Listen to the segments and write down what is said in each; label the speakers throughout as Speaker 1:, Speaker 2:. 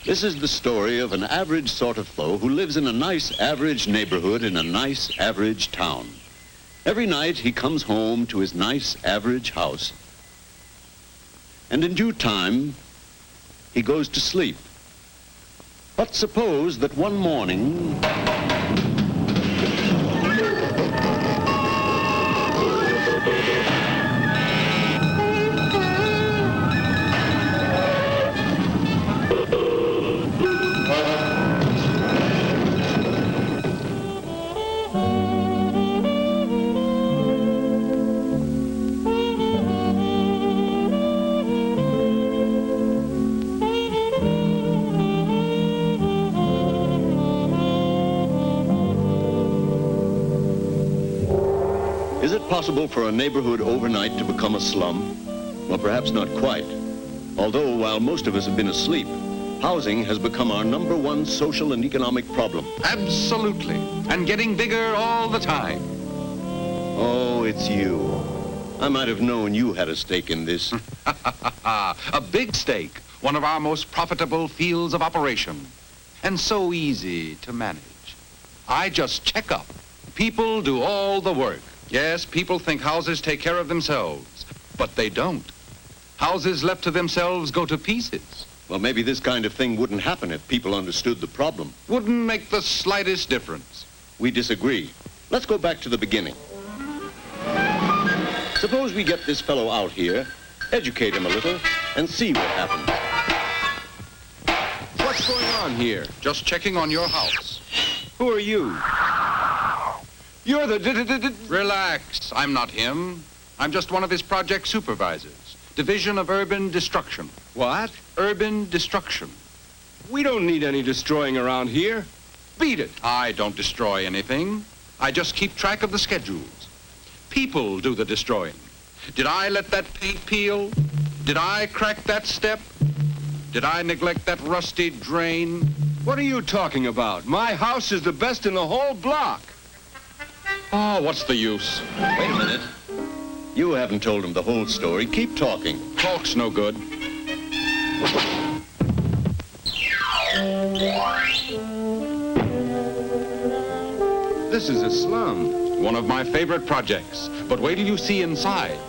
Speaker 1: This is the story of an average sort of Flo who lives in a nice average neighborhood in a nice average town. Every night he comes home to his nice average house, and in due time he goes to sleep. But suppose that one morning possible for a neighborhood overnight to become a slum? Well, perhaps not quite. Although, while most of us have been asleep, housing has become our #1 social and economic problem.
Speaker 2: Absolutely. And getting bigger all the time.
Speaker 1: Oh, it's you. I might have known you had a stake in this.
Speaker 2: A big stake. One of our most profitable fields of operation. And so easy to manage. I just check up. People do all the work. Yes, people think houses take care of themselves, but they don't. Houses left to themselves go to pieces.
Speaker 1: Well, maybe this kind of thing wouldn't happen if people understood the problem.
Speaker 2: Wouldn't make the slightest difference.
Speaker 1: We disagree. Let's go back to the beginning. Suppose we get this fellow out here, educate him a little, and see what happens.
Speaker 3: What's going on here?
Speaker 2: Just checking on your house.
Speaker 3: Who are you? You're the...
Speaker 2: Relax. I'm not him. I'm just one of his project supervisors. Division of Urban Destruction.
Speaker 3: What?
Speaker 2: Urban Destruction.
Speaker 3: We don't need any destroying around here. Beat it.
Speaker 2: I don't destroy anything. I just keep track of the schedules. People do the destroying. Did I let that paint peel? Did I crack that step? Did I neglect that rusty drain?
Speaker 3: What are you talking about? My house is the best in the whole block.
Speaker 2: Oh, what's the use?
Speaker 1: Wait a minute. You haven't told him the whole story. Keep talking.
Speaker 2: Talk's no good.
Speaker 3: This is a slum.
Speaker 2: One of my favorite projects. But wait till you see inside.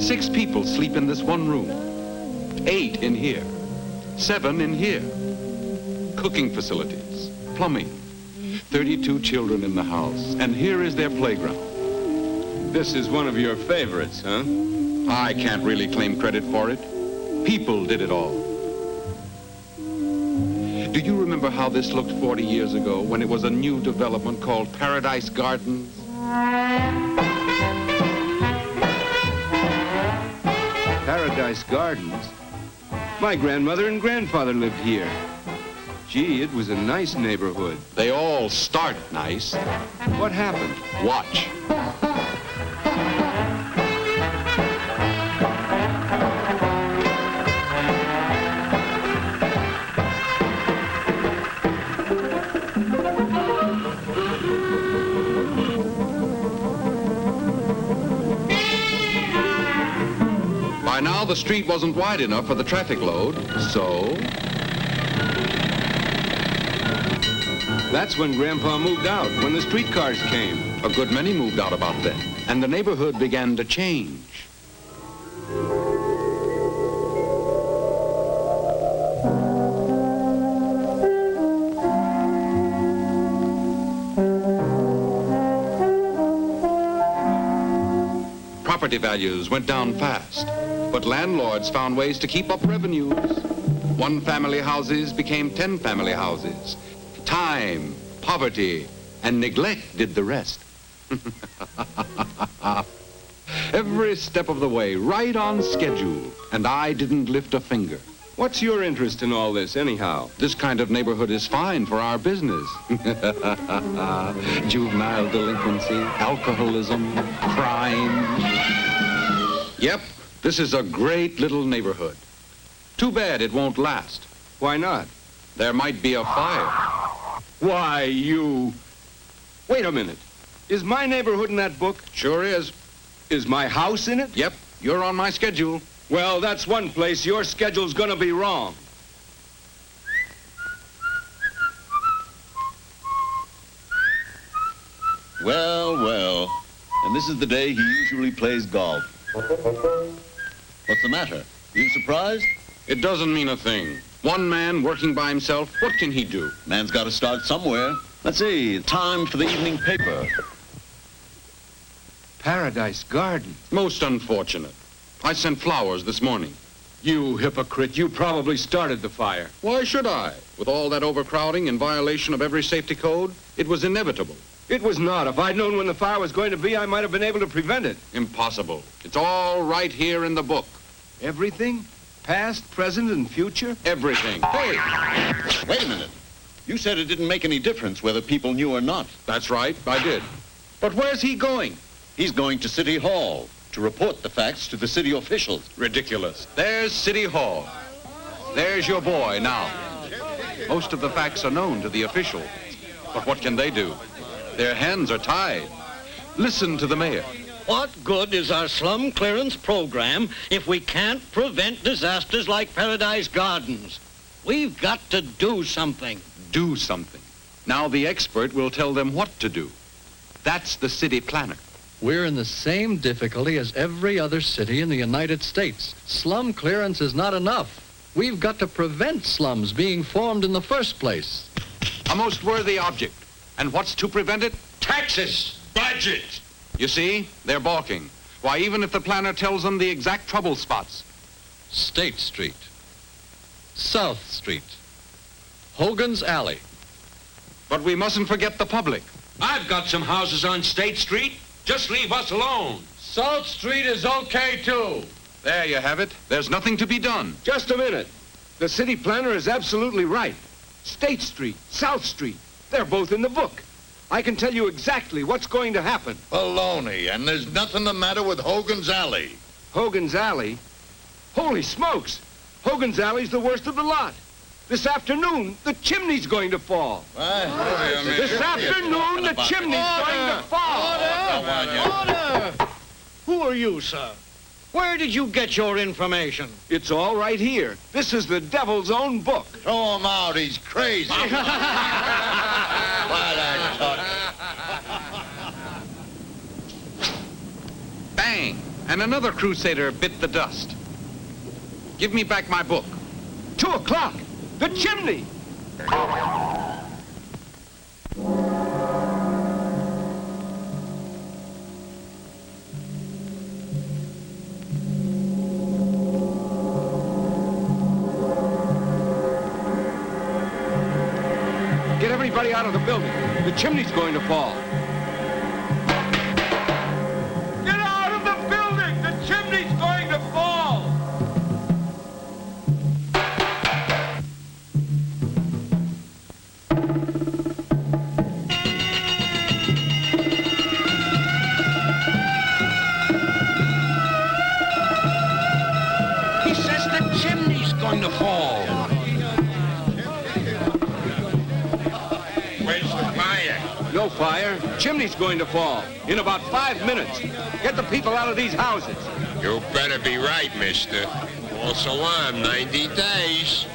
Speaker 2: 6 people sleep in this one room. 8 in here. 7 in here. Cooking facilities. Plumbing. 32 children in the house. And here is their playground.
Speaker 3: This is one of your favorites, huh?
Speaker 2: I can't really claim credit for it. People did it all. Do you remember how this looked 40 years ago when it was a new development called Paradise Gardens?
Speaker 3: Paradise Gardens? My grandmother and grandfather lived here. Gee, it was a nice neighborhood.
Speaker 2: They all start nice.
Speaker 3: What happened?
Speaker 2: Watch. By now, the street wasn't wide enough for the traffic load, so...
Speaker 3: That's when Grandpa moved out, when the streetcars came.
Speaker 2: A good many moved out about then, and the neighborhood began to change. Property values went down fast, but landlords found ways to keep up revenues. 1-family houses became 10-family houses. Time, poverty, and neglect did the rest. Every step of the way, right on schedule, and I didn't lift a finger.
Speaker 3: What's your interest in all this, anyhow?
Speaker 2: This kind of neighborhood is fine for our business. Juvenile delinquency, alcoholism, crime. Yep, this is a great little neighborhood. Too bad it won't last.
Speaker 3: Why not?
Speaker 2: There might be a fire.
Speaker 3: Why, you... Wait a minute. Is my neighborhood in that book?
Speaker 2: Sure is.
Speaker 3: Is my house in it?
Speaker 2: Yep, you're on my schedule.
Speaker 3: Well, that's one place your schedule's gonna be wrong.
Speaker 1: Well, well. And this is the day he usually plays golf. What's the matter? You surprised?
Speaker 2: It doesn't mean a thing. One man working by himself, what can he do?
Speaker 1: Man's got to start somewhere. Let's see, time for the evening paper.
Speaker 3: Paradise Garden.
Speaker 2: Most unfortunate. I sent flowers this morning.
Speaker 3: You hypocrite, you probably started the fire.
Speaker 2: Why should I? With all that overcrowding in violation of every safety code, it was inevitable.
Speaker 3: It was not. If I'd known when the fire was going to be, I might have been able to prevent it.
Speaker 2: Impossible. It's all right here in the book.
Speaker 3: Everything? Past, present, and future?
Speaker 2: Everything. Hey!
Speaker 1: Wait a minute. You said it didn't make any difference whether people knew or not.
Speaker 2: That's right, I did. But where's he going?
Speaker 1: He's going to City Hall to report the facts to the city officials.
Speaker 2: Ridiculous. There's City Hall. There's your boy now. Most of the facts are known to the officials. But what can they do? Their hands are tied. Listen to the mayor.
Speaker 4: What good is our slum clearance program if we can't prevent disasters like Paradise Gardens? We've got to do something.
Speaker 2: Do something. Now the expert will tell them what to do. That's the city planner.
Speaker 5: We're in the same difficulty as every other city in the United States. Slum clearance is not enough. We've got to prevent slums being formed in the first place.
Speaker 2: A most worthy object. And what's to prevent it?
Speaker 4: Taxes! Budget!
Speaker 2: You see, they're balking. Why, even if the planner tells them the exact trouble spots.
Speaker 5: State Street, South Street, Hogan's Alley.
Speaker 2: But we mustn't forget the public.
Speaker 6: I've got some houses on State Street. Just leave us alone.
Speaker 7: South Street is okay, too.
Speaker 2: There you have it. There's nothing to be done.
Speaker 3: Just a minute. The city planner is absolutely right. State Street, South Street, they're both in the book. I can tell you exactly what's going to happen.
Speaker 8: Baloney, and there's nothing the matter with Hogan's Alley.
Speaker 3: Hogan's Alley? Holy smokes! Hogan's Alley's the worst of the lot. This afternoon, the chimney's going to fall. This afternoon, the chimney's going to fall.
Speaker 4: Order! Who are you, sir? Where did you get your information?
Speaker 3: It's all right here. This is the devil's own book.
Speaker 8: Throw him out, he's crazy. What a talk.
Speaker 2: Bang! And another crusader bit the dust. Give me back my book.
Speaker 3: 2 o'clock. The chimney. Get everybody out of the building. The chimney's going to fall. Get out of the building! The chimney's going to fall!
Speaker 4: He says the chimney's going to fall.
Speaker 3: No fire. Chimney's going to fall in about 5 minutes. Get the people out of these houses.
Speaker 8: You better be right, mister. False alarm, 90 days.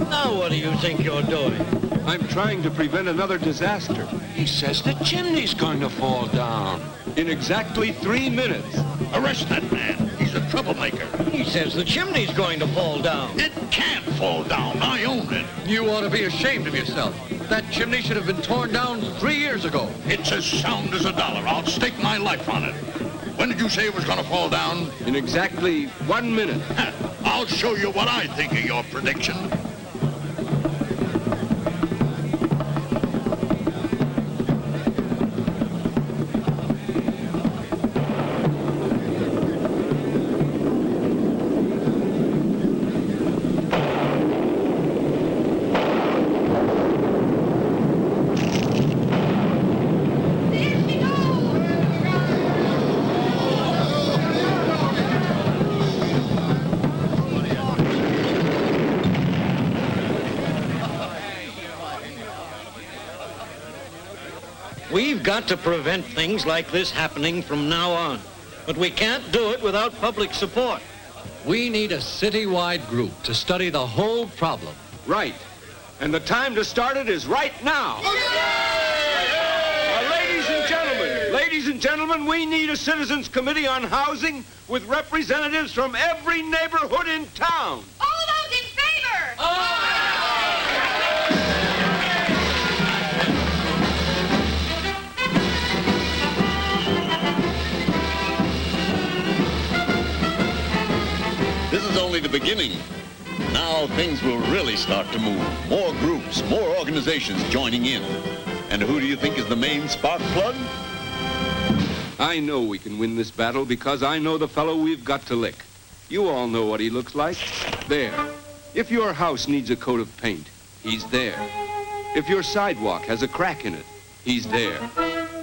Speaker 4: Now what do you think you're doing?
Speaker 3: I'm trying to prevent another disaster.
Speaker 6: He says the chimney's going to fall down.
Speaker 3: In exactly 3 minutes.
Speaker 8: Arrest that man. He's a troublemaker.
Speaker 4: He says the chimney's going to fall down.
Speaker 8: It can't fall down. I own it.
Speaker 5: You ought to be ashamed of yourself. That chimney should have been torn down 3 years ago.
Speaker 8: It's as sound as a dollar. I'll stake my life on it. When did you say it was going to fall down?
Speaker 3: In exactly 1 minute.
Speaker 8: I'll show you what I think of your prediction.
Speaker 4: We've got to prevent things like this happening from now on. But we can't do it without public support.
Speaker 5: We need a citywide group to study the whole problem.
Speaker 3: Right. And the time to start it is right now. Ladies and gentlemen, we need a citizens committee on housing with representatives from every neighborhood in town.
Speaker 9: All those in favor!
Speaker 1: This is only the beginning. Now things will really start to move. More groups, more organizations joining in. And who do you think is the main spark plug?
Speaker 3: I know we can win this battle because I know the fellow we've got to lick. You all know what he looks like. There. If your house needs a coat of paint, he's there. If your sidewalk has a crack in it, he's there.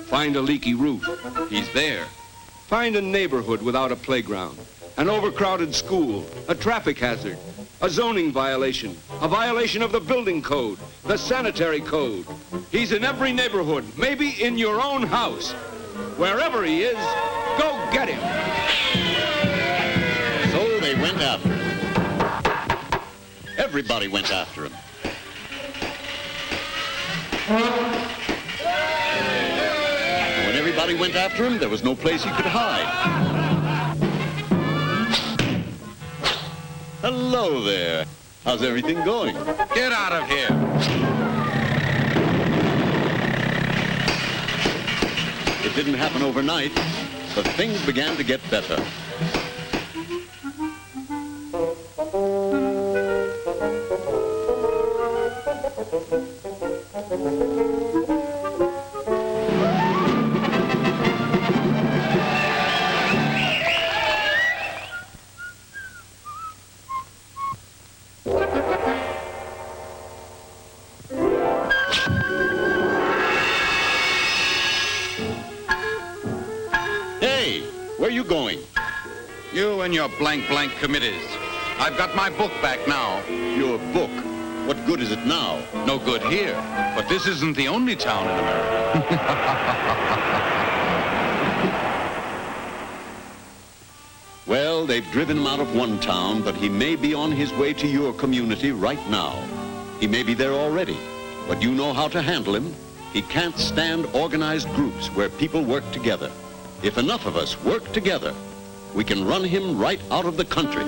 Speaker 3: Find a leaky roof, he's there. Find a neighborhood without a playground, an overcrowded school, a traffic hazard, a zoning violation, a violation of the building code, the sanitary code. He's in every neighborhood, maybe in your own house. Wherever he is, go get him.
Speaker 1: So they went after him. Everybody went after him. When everybody went after him, there was no place he could hide. Hello there. How's everything going?
Speaker 2: Get out of here.
Speaker 1: It didn't happen overnight, but things began to get better. Hey, where are you going?
Speaker 2: You and your blank committees. I've got my book back now.
Speaker 1: Your book. What good is it now?
Speaker 2: No good here. But this isn't the only town in America.
Speaker 1: Well, they've driven him out of one town, but he may be on his way to your community right now. He may be there already, but you know how to handle him. He can't stand organized groups where people work together. If enough of us work together, we can run him right out of the country.